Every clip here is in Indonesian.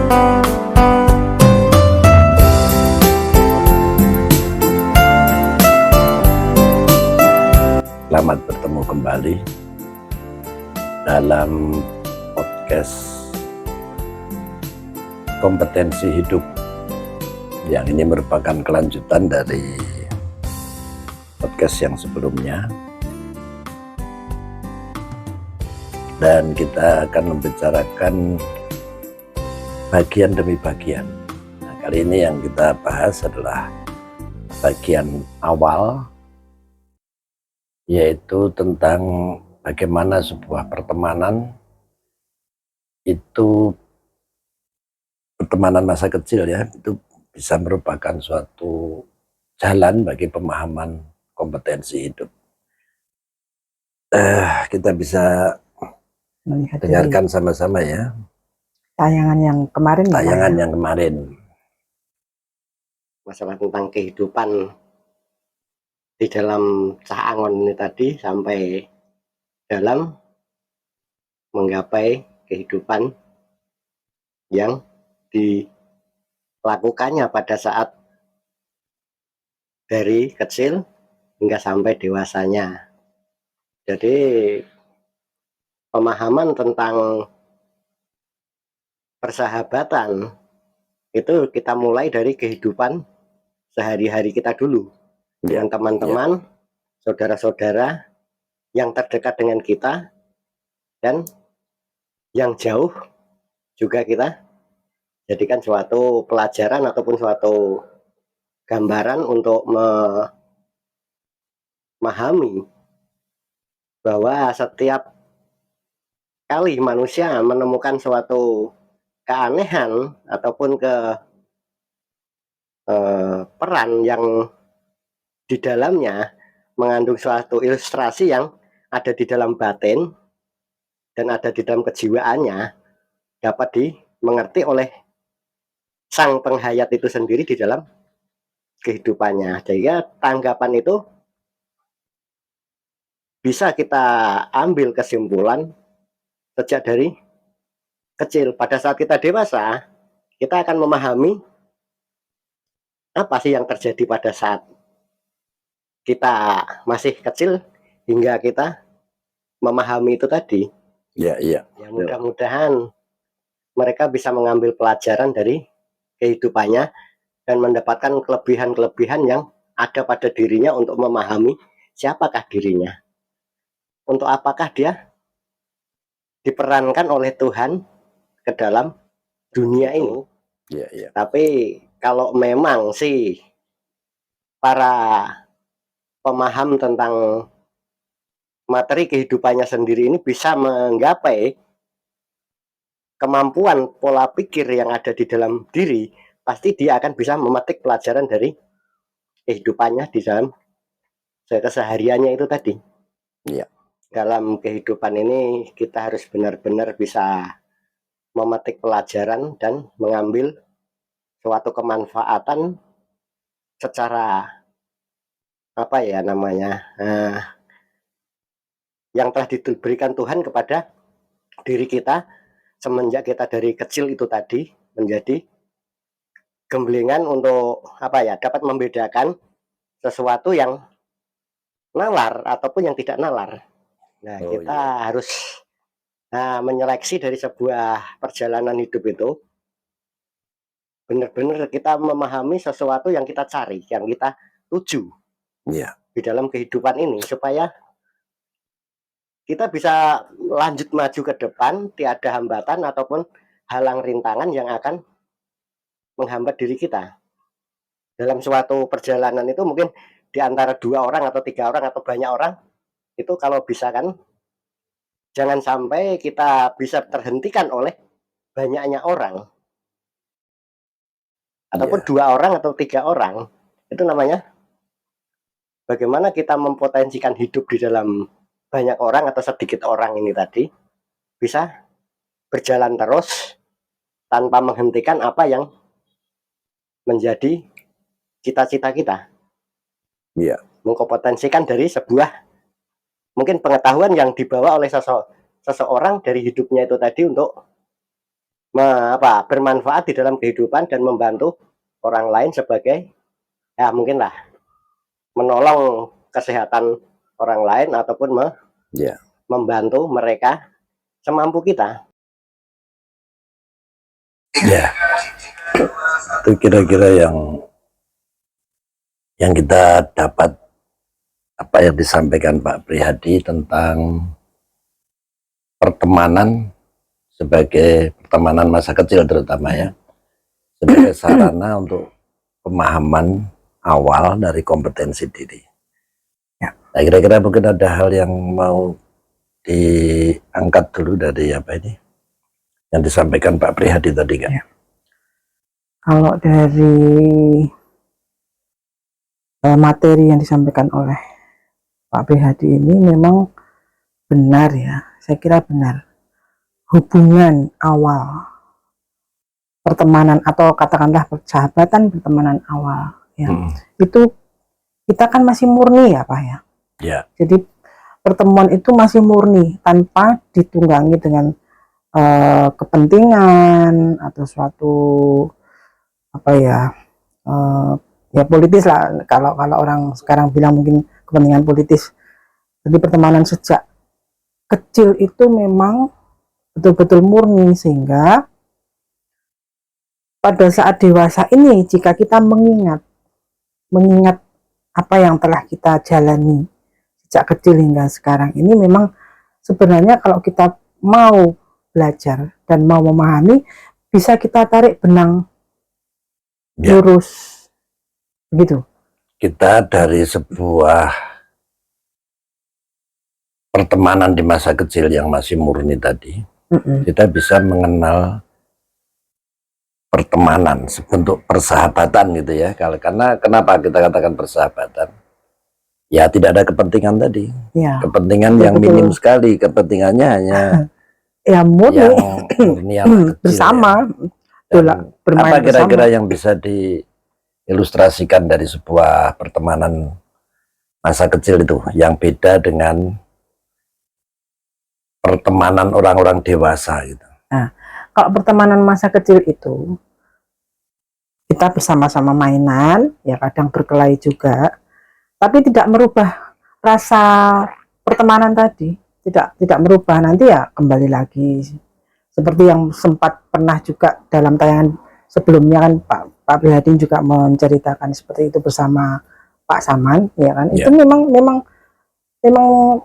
Selamat bertemu kembali dalam podcast kompetensi hidup yang ini merupakan kelanjutan dari podcast yang sebelumnya, dan kita akan membicarakan bagian demi bagian. Nah, kali ini yang kita bahas adalah bagian awal, yaitu tentang bagaimana sebuah pertemanan itu, pertemanan masa kecil ya, itu bisa merupakan suatu jalan bagi pemahaman kompetensi hidup. Kita bisa melihat dengarkan sama-sama ya tayangan yang kemarin. Tayangan yang kemarin. Masalah tentang kehidupan di dalam Cah Angon ini tadi, sampai dalam menggapai kehidupan yang dilakukannya pada saat dari kecil hingga sampai dewasanya. Jadi pemahaman tentang persahabatan itu kita mulai dari kehidupan sehari-hari kita dulu, dengan teman-teman, saudara-saudara yang terdekat dengan kita, dan yang jauh juga kita jadikan suatu pelajaran ataupun suatu gambaran untuk memahami bahwa setiap kali manusia menemukan suatu keanehan ataupun peran yang di dalamnya mengandung suatu ilustrasi yang ada di dalam batin dan ada di dalam kejiwaannya, dapat dimengerti oleh sang penghayat itu sendiri di dalam kehidupannya. Jadi tanggapan itu bisa kita ambil kesimpulan sejak dari kecil. Pada saat kita dewasa, kita akan memahami apa sih yang terjadi pada saat kita masih kecil hingga kita memahami itu tadi. Ya, mudah-mudahan mereka bisa mengambil pelajaran dari kehidupannya dan mendapatkan kelebihan-kelebihan yang ada pada dirinya untuk memahami siapakah dirinya, untuk apakah dia diperankan oleh Tuhan ke dalam dunia ini. Tapi kalau memang sih para pemaham tentang materi kehidupannya sendiri ini bisa menggapai kemampuan pola pikir yang ada di dalam diri, pasti dia akan bisa memetik pelajaran dari kehidupannya di dalam kesehariannya itu tadi. Dalam kehidupan ini kita harus benar-benar bisa memetik pelajaran dan mengambil suatu kemanfaatan secara yang telah diberikan Tuhan kepada diri kita semenjak kita dari kecil itu tadi, menjadi gemblengan untuk dapat membedakan sesuatu yang nalar ataupun yang tidak nalar. Nah, kita harus menyeleksi dari sebuah perjalanan hidup itu, benar-benar kita memahami sesuatu yang kita cari, yang kita tuju di dalam kehidupan ini, supaya kita bisa lanjut maju ke depan, tiada hambatan ataupun halang rintangan yang akan menghambat diri kita. Dalam suatu perjalanan itu mungkin di antara 2 orang atau 3 orang atau banyak orang, itu kalau bisa kan, jangan sampai kita bisa terhentikan oleh banyaknya orang. Ataupun 2 orang atau 3 orang, itu namanya bagaimana kita mempotensikan hidup di dalam banyak orang atau sedikit orang ini tadi, bisa berjalan terus tanpa menghentikan apa yang menjadi cita-cita kita. Mengkompetensikan dari sebuah mungkin pengetahuan yang dibawa oleh seseorang dari hidupnya itu tadi untuk bermanfaat di dalam kehidupan dan membantu orang lain sebagai ya mungkinlah menolong kesehatan orang lain ataupun membantu mereka semampu kita. Ya, itu kira-kira yang kita dapat apa yang disampaikan Pak Prihadi tentang pertemanan sebagai pertemanan masa kecil terutama ya, sebagai sarana untuk pemahaman awal dari kompetensi diri. Ya. Nah, kira-kira mungkin ada hal yang mau diangkat dulu dari apa ini yang disampaikan Pak Prihadi tadi kan? Ya. Kalau dari materi yang disampaikan oleh Pak Prihadi ini memang benar ya, saya kira benar. Hubungan awal pertemanan atau katakanlah persahabatan pertemanan awal ya, itu kita kan masih murni ya Pak ya. Ya. Jadi pertemuan itu masih murni tanpa ditunggangi dengan kepentingan atau suatu apa ya ya politis lah, kalau orang sekarang bilang mungkin kepentingan politis. Jadi pertemanan sejak kecil itu memang betul-betul murni, sehingga pada saat dewasa ini jika kita mengingat apa yang telah kita jalani sejak kecil hingga sekarang ini, memang sebenarnya kalau kita mau belajar dan mau memahami, bisa kita tarik benang lurus begitu. Kita dari sebuah pertemanan di masa kecil yang masih murni tadi, kita bisa mengenal pertemanan sebentuk persahabatan gitu ya. Karena kenapa kita katakan persahabatan? Ya tidak ada kepentingan tadi. Ya, kepentingan yang minim sekali. Kepentingannya hanya ya murni, yang bersama. Ya. Apa kira-kira yang bisa diilustrasikan dari sebuah pertemanan masa kecil itu yang beda dengan pertemanan orang-orang dewasa gitu? Nah, kalau pertemanan masa kecil itu kita bersama-sama mainan, ya kadang berkelahi juga, tapi tidak merubah rasa pertemanan tadi, tidak merubah. Nanti ya kembali lagi seperti yang sempat pernah juga dalam tayangan sebelumnya kan Pak Prihadi juga menceritakan seperti itu bersama Pak Saman, ya kan? Itu memang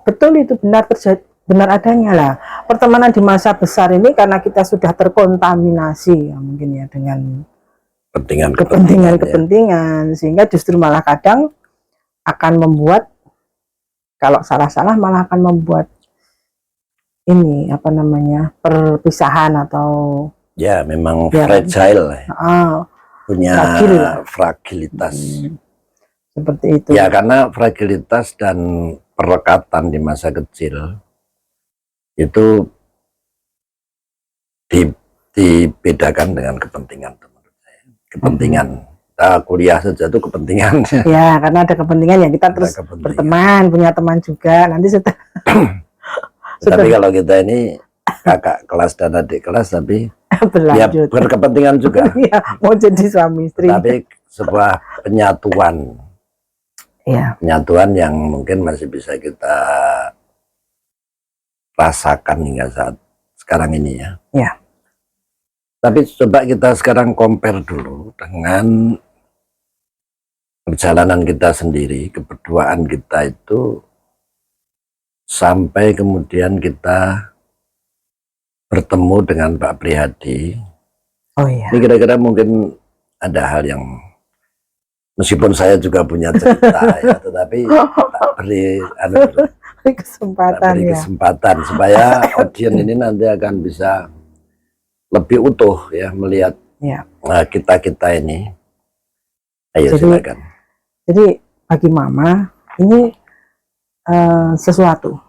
betul, itu benar terjadi, benar adanya lah. Pertemanan di masa besar ini karena kita sudah terkontaminasi ya mungkin ya dengan kepentingan, sehingga justru malah kadang akan membuat, kalau salah-salah malah akan membuat ini apa namanya, perpisahan atau ya memang ya, fragile punya fragilitas seperti itu ya, karena fragilitas dan perekatan di masa kecil itu dibedakan dengan kepentingan. Kepentingan kuliah saja itu kepentingan ya, karena ada kepentingan ya kita terus berteman, punya teman juga nanti setelah tapi kalau kita ini kakak kelas dan adik kelas tapi ya berkepentingan juga ya, mau jadi suami istri, tapi sebuah penyatuan ya, penyatuan yang mungkin masih bisa kita rasakan hingga saat sekarang ini ya. Ya. Tapi coba kita sekarang compare dulu dengan perjalanan kita sendiri, keberduaan kita itu sampai kemudian kita bertemu dengan Pak Prihadi. Oh iya. Ini kira-kira mungkin ada hal yang meskipun saya juga punya cerita ya, tetapi tak beri kesempatan supaya audiens ini nanti akan bisa lebih utuh ya melihat kita ini. Ayo silakan. Jadi bagi Mama ini sesuatu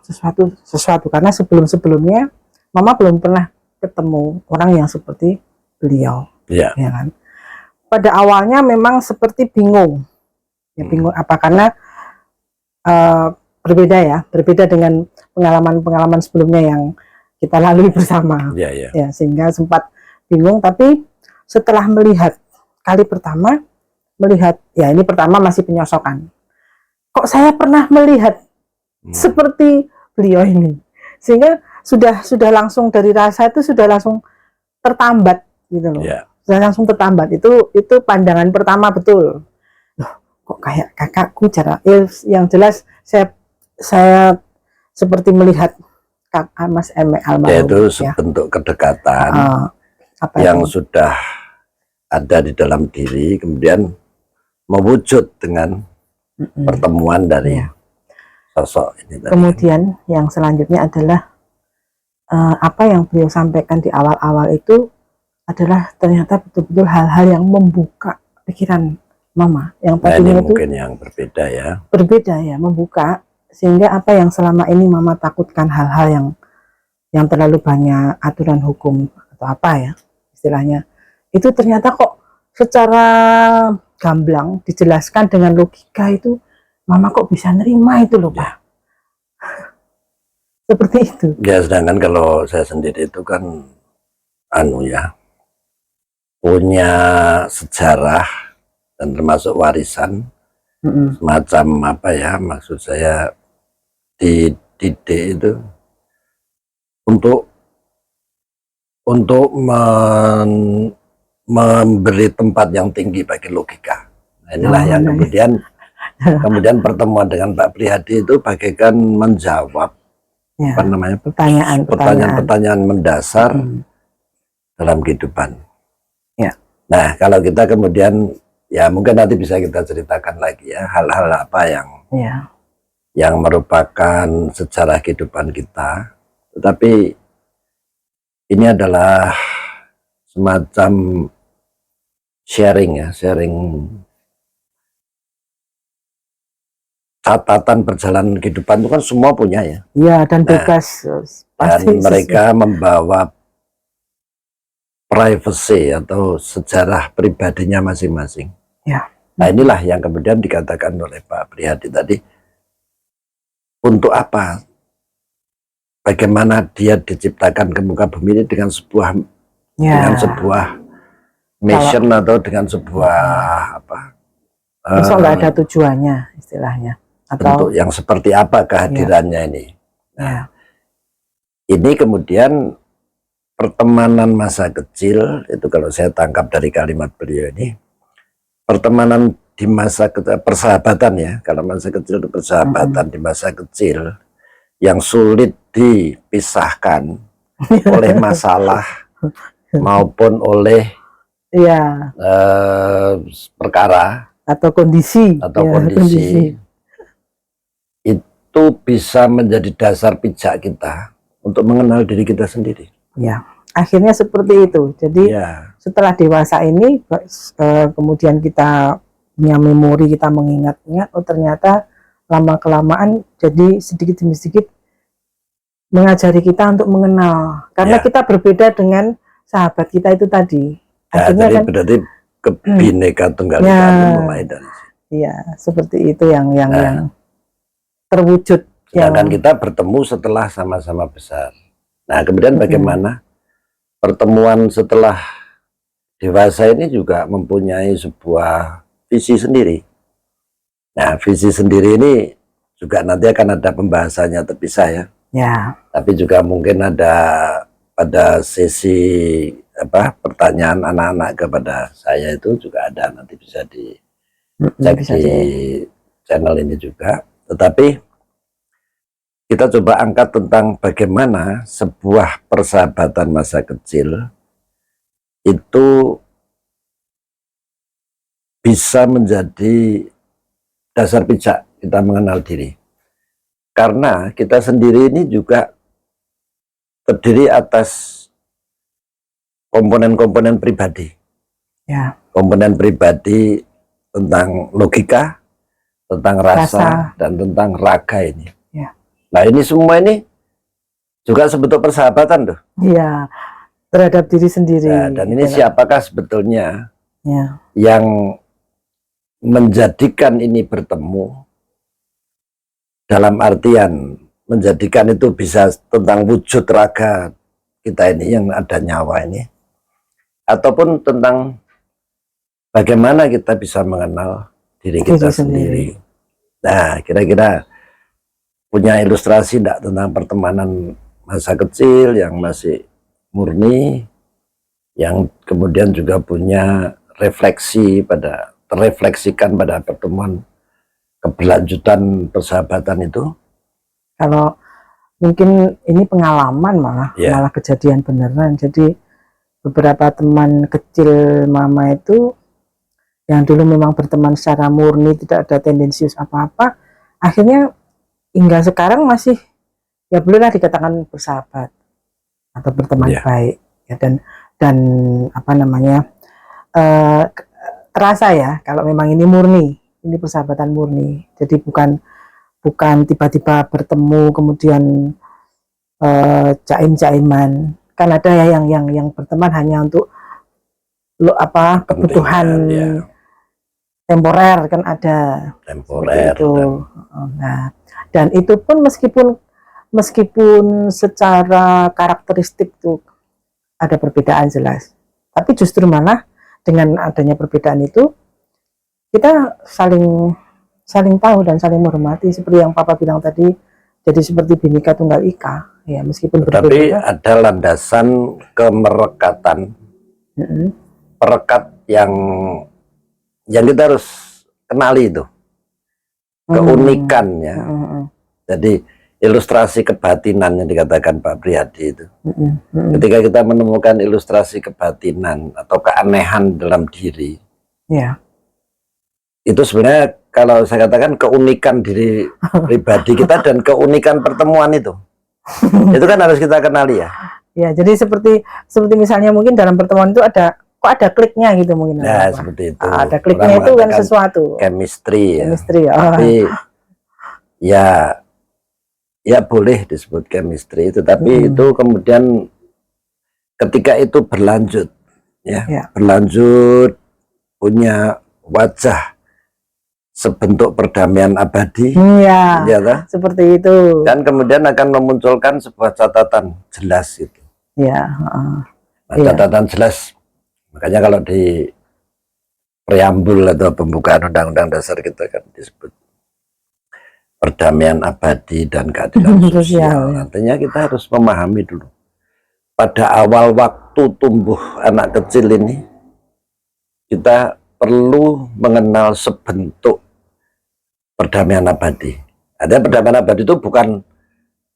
karena sebelumnya Mama belum pernah ketemu orang yang seperti beliau, ya kan. Pada awalnya memang seperti bingung, ya bingung apa, karena berbeda dengan pengalaman sebelumnya yang kita lalui bersama, ya sehingga sempat bingung. Tapi setelah melihat kali pertama, melihat ya ini pertama masih penyosokan, kok saya pernah melihat seperti beliau ini, sehingga sudah langsung dari rasa itu sudah langsung tertambat gitu loh. Sudah langsung tertambat, itu pandangan pertama betul. Loh, kok kayak kakakku cara yang jelas saya seperti melihat Mas Eme almarhum. Itu bentuk kedekatan yang sudah ada di dalam diri, kemudian mewujud dengan pertemuan dari sosok ini tadi. Kemudian yang selanjutnya adalah apa yang beliau sampaikan di awal-awal itu adalah ternyata betul-betul hal-hal yang membuka pikiran Mama yang tadinya itu mungkin yang berbeda ya, membuka, sehingga apa yang selama ini Mama takutkan, hal-hal yang terlalu banyak aturan hukum atau apa ya istilahnya, itu ternyata kok secara gamblang dijelaskan dengan logika, itu Mama kok bisa nerima itu loh Pak. Seperti itu ya. Sedangkan kalau saya sendiri itu kan punya sejarah dan termasuk warisan semacam apa ya, maksud saya dididik itu untuk memberi tempat yang tinggi bagi logika. Nah, inilah yang kemudian pertemuan dengan Pak Prihadi itu bagaikan menjawab pertanyaan-pertanyaan mendasar dalam kehidupan. Nah, kalau kita kemudian ya mungkin nanti bisa kita ceritakan lagi ya hal-hal apa yang merupakan sejarah kehidupan kita. Tetapi ini adalah semacam sharing catatan perjalanan kehidupan itu kan semua punya ya. Iya, dan bebas. Dan mereka membawa privacy atau sejarah pribadinya masing-masing. Ya. Nah, inilah yang kemudian dikatakan oleh Pak Prihadi tadi, untuk apa? Bagaimana dia diciptakan ke muka bumi ini dengan sebuah mission atau dengan sebuah nggak ada tujuannya istilahnya. Bentuk yang seperti apa kehadirannya ini. Nah, ini kemudian pertemanan masa kecil itu, kalau saya tangkap dari kalimat beliau ini, pertemanan di masa kecil, persahabatan ya, kalau masa kecil itu persahabatan di masa kecil yang sulit dipisahkan oleh masalah maupun oleh perkara atau kondisi itu bisa menjadi dasar pijak kita untuk mengenal diri kita sendiri. Ya, akhirnya seperti itu. Jadi setelah dewasa ini kemudian kita punya memori, kita mengingat-ingat, oh ternyata lama kelamaan jadi sedikit demi sedikit mengajari kita untuk mengenal, karena kita berbeda dengan sahabat kita itu tadi. Akhirnya jadi berarti kebineka tunggal ika mulai dari situ. Iya, seperti itu yang terwujud. Sedangkan kita bertemu setelah sama-sama besar. Nah, kemudian bagaimana pertemuan setelah dewasa ini juga mempunyai sebuah visi sendiri. Nah, visi sendiri ini juga nanti akan ada pembahasannya terpisah ya. Tapi juga mungkin ada pada sesi pertanyaan anak-anak kepada saya itu juga ada, nanti bisa dicek di channel ini juga. Tetapi kita coba angkat tentang bagaimana sebuah persahabatan masa kecil itu bisa menjadi dasar pijak kita mengenal diri. Karena kita sendiri ini juga terdiri atas komponen-komponen pribadi. Komponen pribadi tentang logika, tentang rasa, dan tentang raga ini. Nah, ini semua ini juga sebentuk persahabatan tuh. Iya, terhadap diri sendiri. Nah, dan ini siapakah sebetulnya yang menjadikan ini bertemu, dalam artian menjadikan itu bisa tentang wujud raga kita ini yang ada nyawa ini. ataupun tentang bagaimana kita bisa mengenal diri kita sendiri. Nah, kira-kira punya ilustrasi enggak tentang pertemanan masa kecil yang masih murni, yang kemudian juga punya terrefleksikan pada pertemuan keberlanjutan persahabatan itu? Kalau mungkin ini pengalaman malah kejadian beneran. Jadi beberapa teman kecil mama itu yang dulu memang berteman secara murni, tidak ada tendensius apa-apa, akhirnya hingga sekarang masih ya bolehlah dikatakan bersahabat atau berteman baik ya, dan apa namanya, terasa ya kalau memang ini murni, ini persahabatan murni. Jadi bukan tiba-tiba bertemu kemudian jaim-jaiman. Kan ada ya yang berteman hanya untuk kebutuhan temporer, kan ada temporer itu. Nah, dan itu pun meskipun secara karakteristik tuh ada perbedaan jelas, tapi justru malah dengan adanya perbedaan itu kita saling tahu dan saling menghormati, seperti yang Papa bilang tadi. Jadi seperti Bhinneka Tunggal Ika ya, meskipun berbeda. Tapi ada landasan kemerekatan, perekat yang kita harus kenali itu keunikannya. Jadi ilustrasi kebatinan yang dikatakan Pak Priyadi itu. Ketika kita menemukan ilustrasi kebatinan atau keanehan dalam diri, itu sebenarnya kalau saya katakan keunikan diri pribadi kita dan keunikan pertemuan itu kan harus kita kenali ya. Ya, jadi seperti misalnya mungkin dalam pertemuan itu ada kliknya gitu mungkin. Nah, seperti itu. Ada kliknya itu kan sesuatu. Chemistry ya. Oh. Tapi ya boleh disebut chemistry, tetapi itu kemudian ketika itu berlanjut berlanjut punya wajah sebentuk perdamaian abadi, seperti itu, dan kemudian akan memunculkan sebuah catatan jelas itu. Catatan jelas, makanya kalau di preambul atau pembukaan Undang-Undang Dasar kita kan disebut perdamaian abadi dan keadilan sosial. Artinya kita harus memahami dulu pada awal waktu tumbuh anak kecil ini, kita perlu mengenal sebentuk perdamaian abadi. Ada perdamaian abadi itu bukan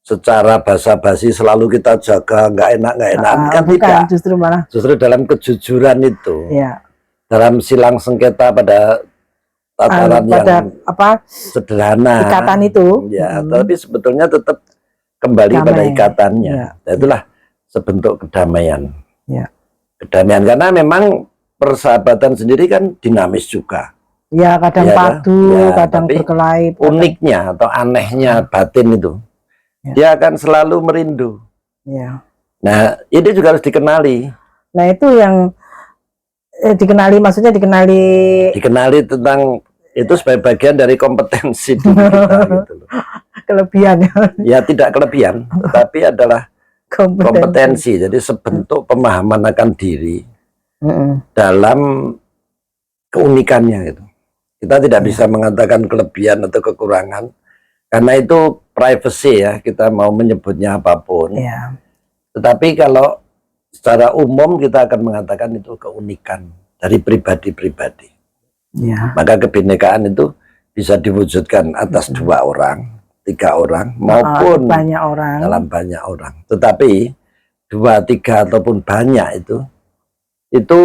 secara basa-basi selalu kita jaga nggak enak kan, tidak. Justru dalam kejujuran itu, dalam silang sengketa pada tataran yang sederhana, ikatan itu, tapi sebetulnya tetap kembali pada ikatannya. Nah, itulah sebentuk kedamaian. Kedamaian, karena memang persahabatan sendiri kan dinamis juga. Ya, kadang padu, kadang berkelahi. Uniknya atau anehnya batin itu, dia akan selalu merindu. Nah, ini juga harus dikenali. Nah, itu yang dikenali, maksudnya dikenali tentang itu sebagai bagian dari kompetensi diri kita gitu loh. Kelebihan ya, tidak kelebihan, tetapi adalah kompetensi. Jadi sebentuk pemahaman akan diri dalam keunikannya gitu. Kita tidak bisa mengatakan kelebihan atau kekurangan, karena itu privacy ya, kita mau menyebutnya apapun. Tetapi kalau secara umum kita akan mengatakan itu keunikan dari pribadi-pribadi. Maka kebinekaan itu bisa diwujudkan atas 2 orang, 3 orang, maupun banyak orang. Dalam banyak orang. Tetapi 2, 3 ataupun banyak itu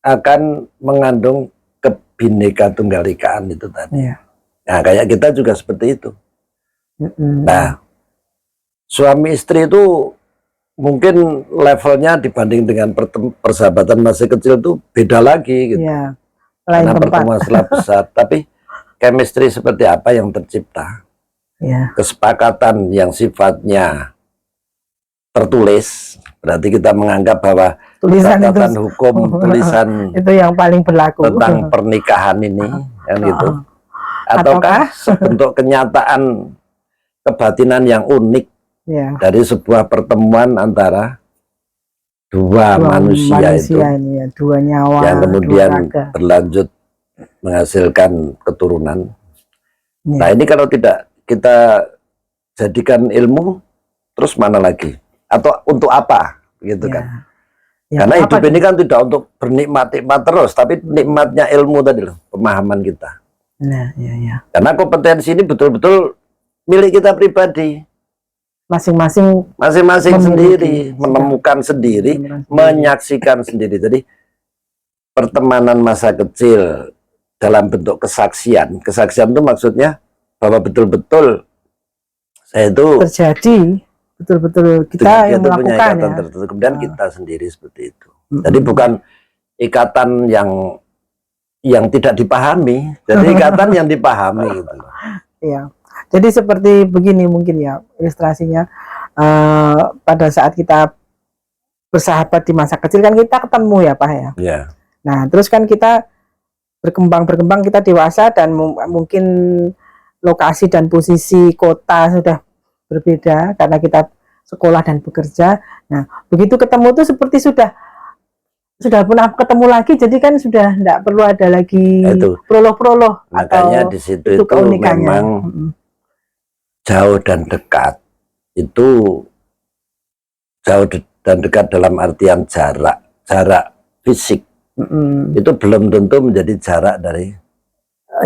akan mengandung kebineka tunggal ikaan itu tadi. Nah, kayak kita juga seperti itu. Nah, suami istri itu mungkin levelnya dibanding dengan persahabatan masa kecil itu beda lagi gitu. Karena pertemuan setelah besar, tapi chemistry seperti apa yang tercipta, kesepakatan yang sifatnya tertulis, berarti kita menganggap bahwa kesepakatan hukum tulisan itu yang paling berlaku tentang pernikahan ini, kan gitu. Ataukah sebentuk kenyataan kebatinan yang unik dari sebuah pertemuan antara dua manusia itu ini ya, dua nyawa yang dua kemudian raga. berlanjut menghasilkan keturunan. Ya. Nah ini kalau tidak kita jadikan ilmu, terus mana lagi? Atau untuk apa? Gitu Ya. kan? Ya, Karena apa hidup ini kan tidak untuk bernikmat-nikmat terus, tapi nikmatnya ilmu tadi loh, pemahaman kita. Nah, ya. Karena kompetensi ini betul-betul milik kita pribadi. Masing-masing sendiri, menemukan sendiri, menyaksikan sendiri. Jadi pertemanan masa kecil dalam bentuk kesaksian. Kesaksian itu maksudnya bahwa betul-betul saya itu terjadi, betul-betul kita yang punya melakukan ikatan ya. tertentu, kemudian kita sendiri seperti itu. Jadi bukan ikatan yang tidak dipahami, jadi ikatan yang dipahami gitu. Iya. Jadi seperti begini mungkin ya ilustrasinya, pada saat kita bersahabat di masa kecil kan kita ketemu ya Pak ya. Ya. Nah terus kan kita berkembang kita dewasa dan mungkin lokasi dan posisi kota sudah berbeda karena kita sekolah dan bekerja. Nah begitu ketemu tuh seperti sudah pernah ketemu lagi, jadi kan sudah tidak perlu ada lagi prolog-prolog. Makanya di situ itu memang jauh dan dekat. Itu jauh dan dekat dalam artian jarak fisik. Itu belum tentu menjadi jarak dari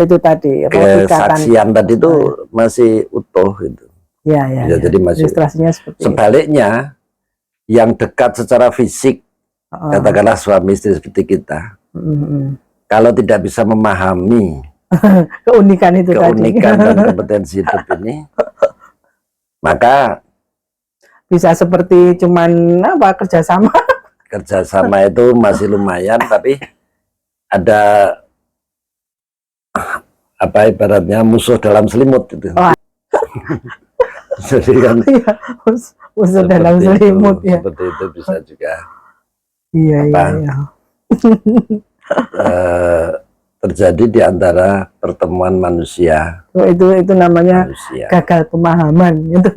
itu tadi kesaksian tadi itu masih utuh gitu. Ya, jadi masih ilustrasinya seperti sebaliknya itu. Yang dekat secara fisik, katakanlah suami istri seperti kita, kalau tidak bisa memahami keunikan dan kompetensi hidup ini, maka bisa seperti cuman kerjasama itu masih lumayan, tapi ada ibaratnya musuh dalam selimut itu. Jadi kan musuh dalam selimut ya. Seperti itu bisa juga. Iya. Terjadi di antara pertemuan manusia. Itu namanya gagal pemahaman itu.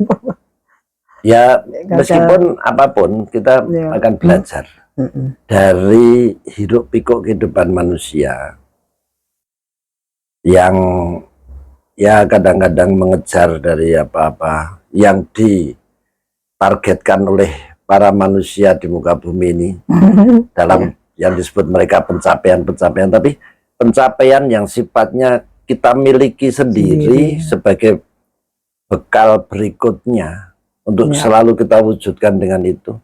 Ya meskipun apapun kita akan belajar dari hiruk pikuk kehidupan manusia yang ya kadang-kadang mengejar dari apa-apa yang ditargetkan oleh para manusia di muka bumi ini dalam yang disebut mereka pencapaian-pencapaian, tapi pencapaian yang sifatnya kita miliki sendiri sebagai bekal berikutnya untuk selalu kita wujudkan dengan itu.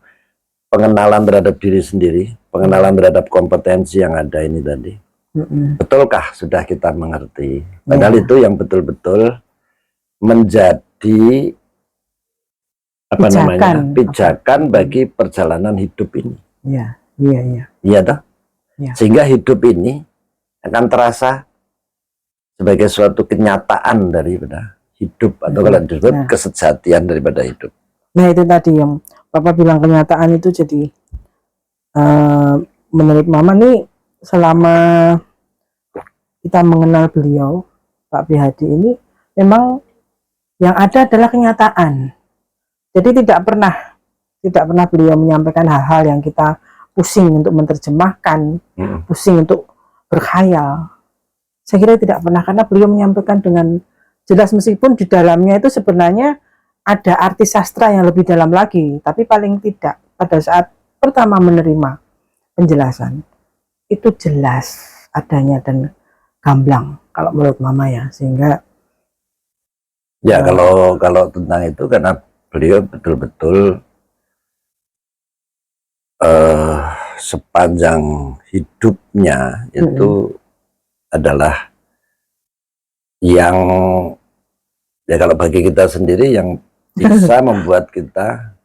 Pengenalan terhadap diri sendiri, pengenalan terhadap kompetensi yang ada ini tadi. Betulkah sudah kita mengerti? Padahal itu yang betul-betul menjadi pijakan bagi perjalanan hidup ini. Iya toh? Sehingga hidup ini akan terasa sebagai suatu kenyataan daripada hidup, atau kalau disebut kesejatian daripada hidup. Nah itu tadi yang Bapak bilang kenyataan itu. Jadi menurut Mama nih, selama kita mengenal beliau Pak Prihadi ini, memang yang ada adalah kenyataan. Jadi tidak pernah beliau menyampaikan hal-hal yang kita pusing untuk menerjemahkan, pusing untuk berkhayal. Saya kira tidak pernah, karena beliau menyampaikan dengan jelas, meskipun di dalamnya itu sebenarnya ada arti sastra yang lebih dalam lagi, tapi paling tidak pada saat pertama menerima penjelasan itu jelas adanya dan gamblang kalau menurut Mama ya. Sehingga ya kalau tentang itu, karena beliau betul-betul sepanjang hidupnya itu adalah yang ya kalau bagi kita sendiri yang bisa membuat kita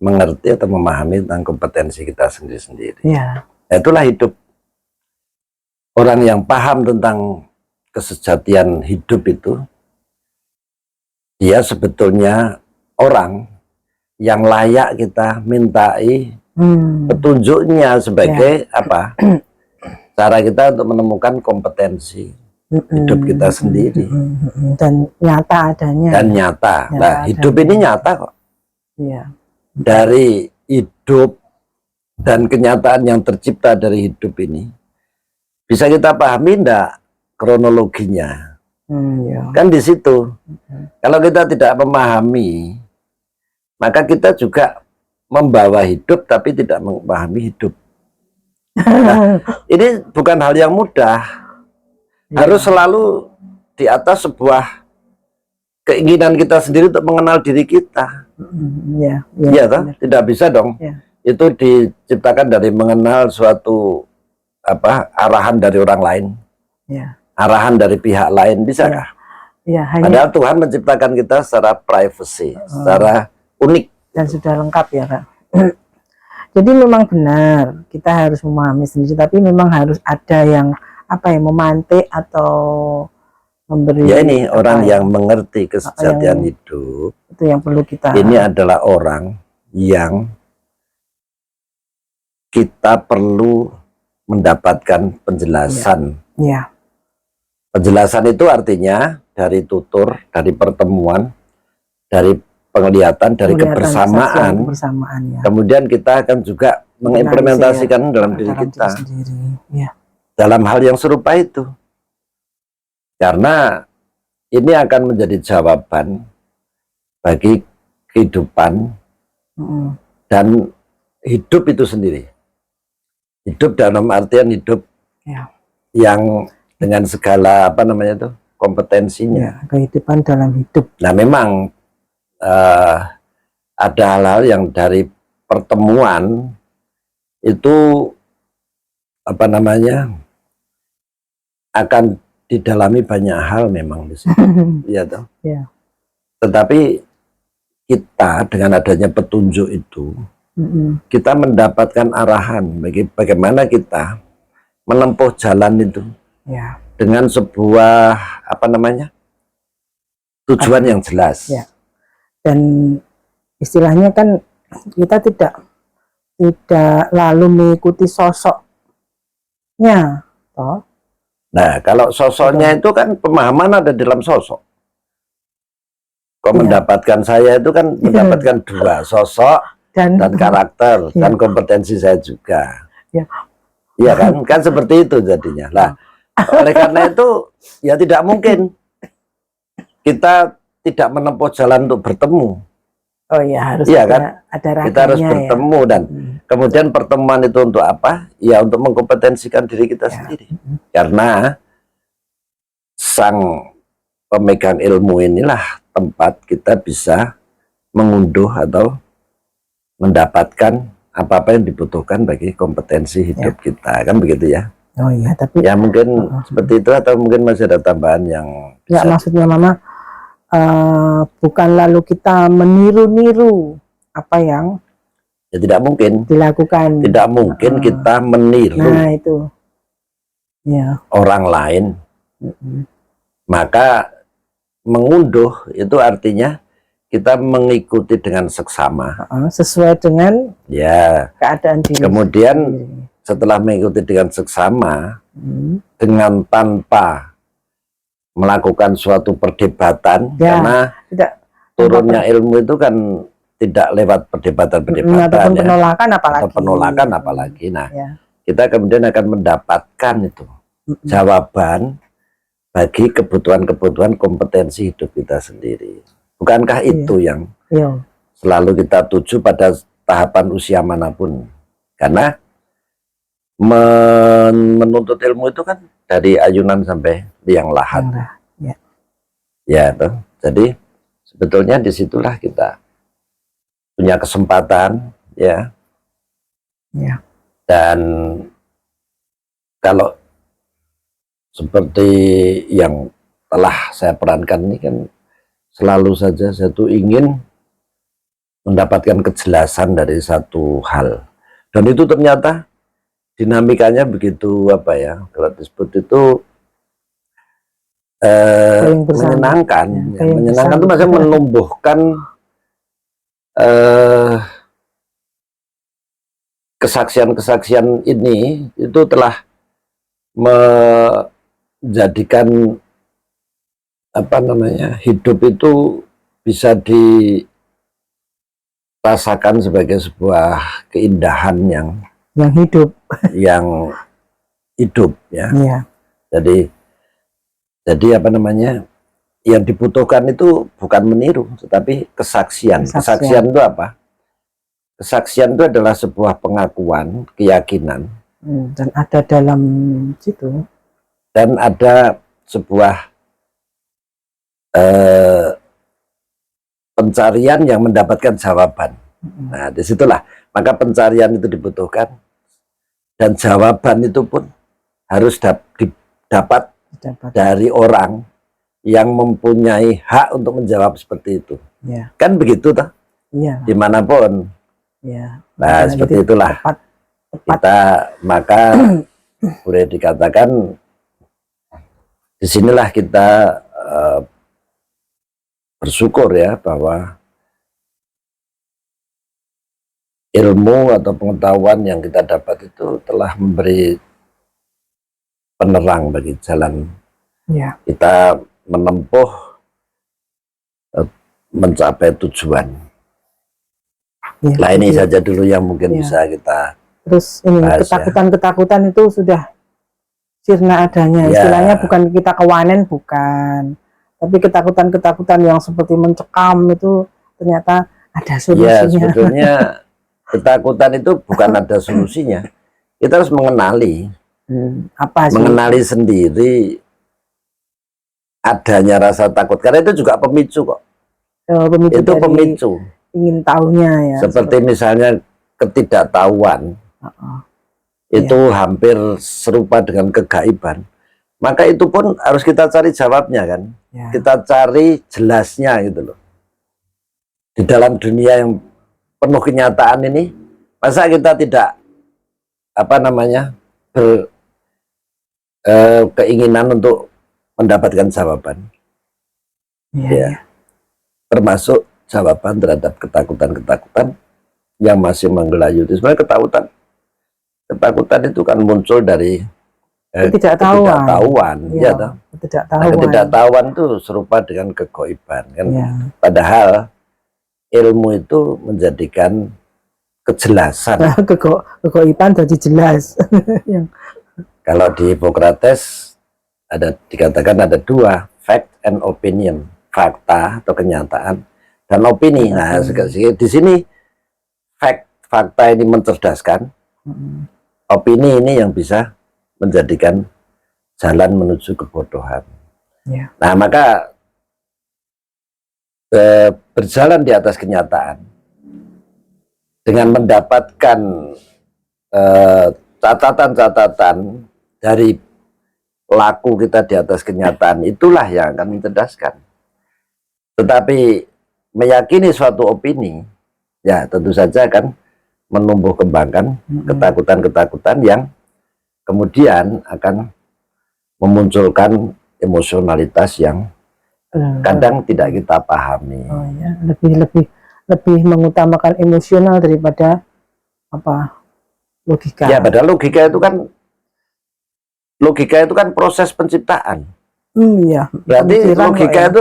mengerti atau memahami tentang kompetensi kita sendiri-sendiri. Ya. Itulah hidup. Orang yang paham tentang kesejatian hidup itu, dia sebetulnya orang yang layak kita mintai petunjuknya sebagai apa? Cara kita untuk menemukan kompetensi hidup kita sendiri. Dan nyata adanya. Dan nyata. Nah, hidup ini nyata kok. Iya. Dari hidup dan kenyataan yang tercipta dari hidup ini bisa kita pahami enggak kronologinya? Ya. Kan di situ. Kalau kita tidak memahami, maka kita juga membawa hidup tapi tidak memahami hidup. Nah, ini bukan hal yang mudah. Harus selalu di atas sebuah keinginan kita sendiri untuk mengenal diri kita. Iya toh? Tidak bisa dong. Itu diciptakan dari mengenal suatu arahan dari orang lain. Arahan dari pihak lain, bisakah? Padahal Tuhan menciptakan kita secara privacy, secara unik dan sudah lengkap ya Kak. Jadi memang benar kita harus memahami sendiri, tapi memang harus ada yang memantik atau memberi. Ya ini orang yang mengerti kesejatian hidup. Itu yang perlu kita. Ini adalah orang yang kita perlu mendapatkan penjelasan. Ya. Penjelasan itu artinya dari tutur, dari pertemuan, dari penglihatan, dari kebersamaan. Kemudian kita akan juga mengimplementasikan dalam diri kita. Dalam hal yang serupa itu. Karena ini akan menjadi jawaban bagi kehidupan dan hidup itu sendiri. Hidup dalam artian hidup yang dengan segala kompetensinya. Kehidupan dalam hidup. Nah memang ada hal-hal yang dari pertemuan itu akan didalami banyak hal memang di situ. Ya toh. Tetapi kita dengan adanya petunjuk itu kita mendapatkan arahan bagaimana kita menempuh jalan itu dengan sebuah tujuan yang jelas. Dan istilahnya kan kita tidak lalu mengikuti sosoknya toh. Nah kalau sosoknya itu kan pemahaman ada dalam sosok. Kok mendapatkan saya itu kan mendapatkan dua sosok dan karakter dan kompetensi saya juga. Iya kan seperti itu jadinya. Nah oleh karena itu ya tidak mungkin kita tidak menempuh jalan untuk bertemu. Oh iya harus kan? ada kita harus bertemu dan kemudian pertemuan itu untuk apa? Ya untuk mengkompetensikan diri kita sendiri. Karena sang pemegang ilmu inilah tempat kita bisa mengunduh atau mendapatkan apa-apa yang dibutuhkan bagi kompetensi hidup kita, kan begitu ya? Oh iya, tapi ya mungkin seperti itu atau mungkin masih ada tambahan yang ya maksudnya Mama bukan lalu kita meniru-niru apa yang ya tidak mungkin dilakukan. Tidak mungkin kita meniru itu orang lain. Maka mengunduh itu artinya kita mengikuti dengan seksama sesuai dengan keadaan diri. Kemudian setelah mengikuti dengan seksama dengan tanpa melakukan suatu perdebatan karena turunnya ilmu itu kan tidak lewat perdebatan-perdebatan ataupun penolakan apalagi. Atau penolakan apalagi. Nah, kita kemudian akan mendapatkan itu jawaban bagi kebutuhan-kebutuhan kompetensi hidup kita sendiri. Bukankah itu yang selalu kita tuju pada tahapan usia manapun? Karena menuntut ilmu itu kan dari ayunan sampai liang lahat. Toh. Jadi sebetulnya disitulah kita punya kesempatan dan kalau seperti yang telah saya perankan ini kan selalu saja saya tuh ingin mendapatkan kejelasan dari satu hal dan itu ternyata dinamikanya begitu kalau disebut itu menyenangkan. Menyenangkan itu maksudnya menumbuhkan kesaksian-kesaksian ini itu telah menjadikan hidup itu bisa rasakan sebagai sebuah keindahan yang hidup. yang hidup ya. Iya. Jadi apa namanya? Yang dibutuhkan itu bukan meniru, tetapi kesaksian. Kesaksian itu apa? Kesaksian itu adalah sebuah pengakuan, keyakinan, dan ada dalam situ. Dan ada sebuah pencarian yang mendapatkan jawaban. Nah, disitulah maka pencarian itu dibutuhkan, dan jawaban itu pun harus didapat dari orang yang mempunyai hak untuk menjawab seperti itu. Ya. Kan begitu toh? Iya. Dimanapun. Ya. Nah, seperti itulah. Tepat. Kita maka boleh dikatakan disinilah kita bersyukur ya bahwa ilmu atau pengetahuan yang kita dapat itu telah memberi penerang bagi jalan kita menempuh mencapai tujuan. Nah, ini saja dulu yang mungkin bisa kita. Terus ini ketakutan-ketakutan itu sudah sirna adanya. Istilahnya bukan kita kewanen, bukan. Tapi ketakutan-ketakutan yang seperti mencekam itu ternyata ada solusinya. Ya, sebetulnya ketakutan itu bukan ada solusinya. Kita harus mengenali. Mengenali sendiri adanya rasa takut. Karena itu juga pemicu kok. Itu pemicu. Ingin tahunya ya. Seperti misalnya ketidaktahuan. Itu hampir serupa dengan kegaiban. Maka itu pun harus kita cari jawabnya kan. Kita cari jelasnya gitu loh. Di dalam dunia yang penuh kenyataan ini, masa kita tidak keinginan untuk mendapatkan jawaban. Termasuk jawaban terhadap ketakutan-ketakutan yang masih menggelayuti. Sebenarnya ketakutan itu kan muncul dari ketidaktahuan. Ketidaktahuan itu serupa dengan kegoiban kan. Padahal ilmu itu menjadikan kejelasan. Kegoiban jadi jelas. Kalau di Hippocrates dikatakan ada dua, fact and opinion, fakta atau kenyataan dan opini. Nah, di sini fakta ini mencerdaskan, opini ini yang bisa menjadikan jalan menuju kebodohan. Nah, maka berjalan di atas kenyataan dengan mendapatkan catatan-catatan dari laku kita di atas kenyataan, itulah yang akan mencerdaskan. Tetapi meyakini suatu opini, ya tentu saja akan menumbuh kembangkan ketakutan-ketakutan yang kemudian akan memunculkan emosionalitas yang kadang tidak kita pahami. Lebih mengutamakan emosional daripada logika. Ya, padahal logika itu kan proses penciptaan. Berarti logika itu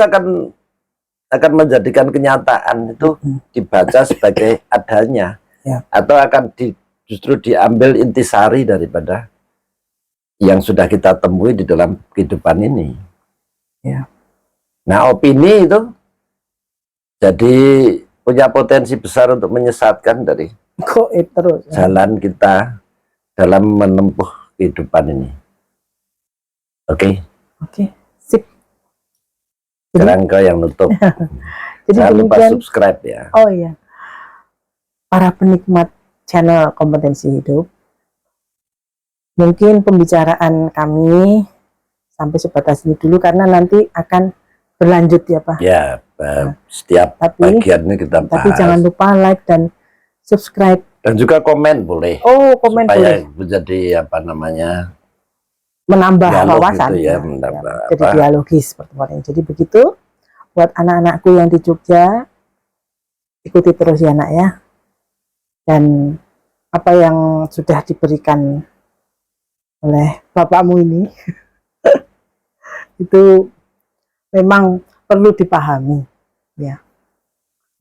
akan menjadikan kenyataan itu dibaca sebagai adanya, atau akan justru diambil intisari daripada yang sudah kita temui di dalam kehidupan ini. Nah, opini itu jadi punya potensi besar untuk menyesatkan dari jalan kita dalam menempuh kehidupan ini. Oke, sip. Sekarang kau yang nutup. Jangan lupa subscribe ya. Oh iya, para penikmat channel Kompetensi Hidup, mungkin pembicaraan kami sampai sebatas ini dulu karena nanti akan berlanjut ya Pak. Ya, setiap bagiannya kita bahas. Tapi jangan lupa like dan subscribe. Dan juga komen boleh. Oh, komen supaya boleh. Menjadi menambah wawasan gitu ya, jadi dialogis pertemuan ini. Jadi begitu buat anak-anakku yang di Jogja, ikuti terus ya nak ya, dan apa yang sudah diberikan oleh bapakmu ini itu memang perlu dipahami ya.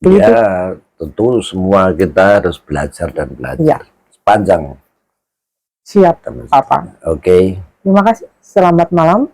Begitu. Ya, tentu semua kita harus belajar dan belajar Ya. sepanjang Siap, teman. Papa. Oke. Terima kasih. Selamat malam.